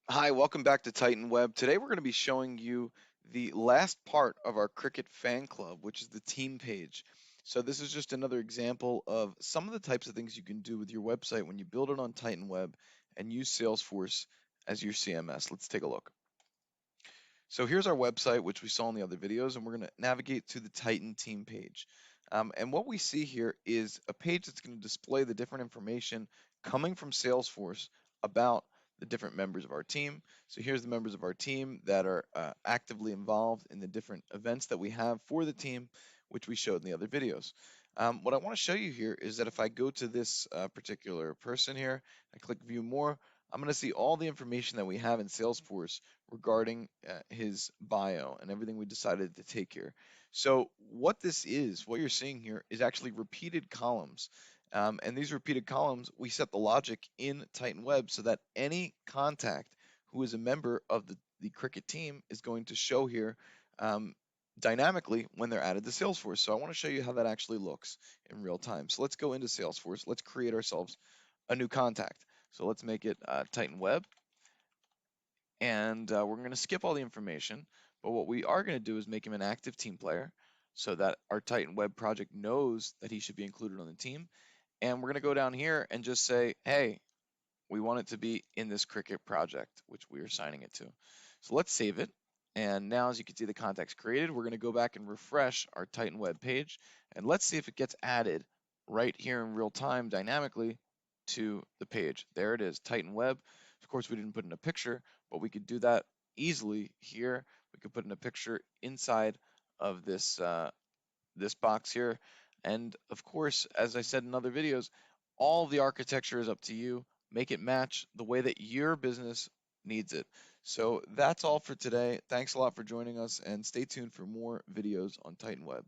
Hi, welcome back to Titan Web. Today we're going to be showing you the last part of our Cricut fan club, which is the team page. So this is just another example of some of the types of things you can do with your website when you build it on Titan Web and use Salesforce as your CMS. Let's take a look. So here's our website, which we saw in the other videos, and we're going to navigate to the Titan team page. And what we see here is a page that's going to display the different information coming from Salesforce about the different members of our team. So here's the members of our team that are actively involved in the different events that we have for the team, which we showed in the other videos. What I want to show you here is that if I go to this particular person here, I click View More, I'm going to see all the information that we have in Salesforce regarding his bio and everything we decided to take here. So what this is, what you're seeing here is actually repeated columns. And these repeated columns, we set the logic in Titan Web so that any contact who is a member of the Cricut team is going to show here dynamically when they're added to Salesforce. So I want to show you how that actually looks in real time. So let's go into Salesforce. Let's create ourselves a new contact. So let's make it Titan Web, and we're going to skip all the information, but what we are going to do is make him an active team player so that our Titan Web project knows that he should be included on the team. And we're going to go down here and just say, hey, we want it to be in this Cricut project, which we are signing it to. So let's save it. And now, as you can see, the contact's created. We're going to go back and refresh our Titan Web page, and let's see if it gets added right here in real time dynamically to the page. There it is, Titan Web. Of course, we didn't put in a picture, but we could do that easily here. We could put in a picture inside of this box here. And of course, as I said in other videos, all the architecture is up to you. Make it match the way that your business needs it. So that's all for today. Thanks a lot for joining us, and stay tuned for more videos on Titan Web.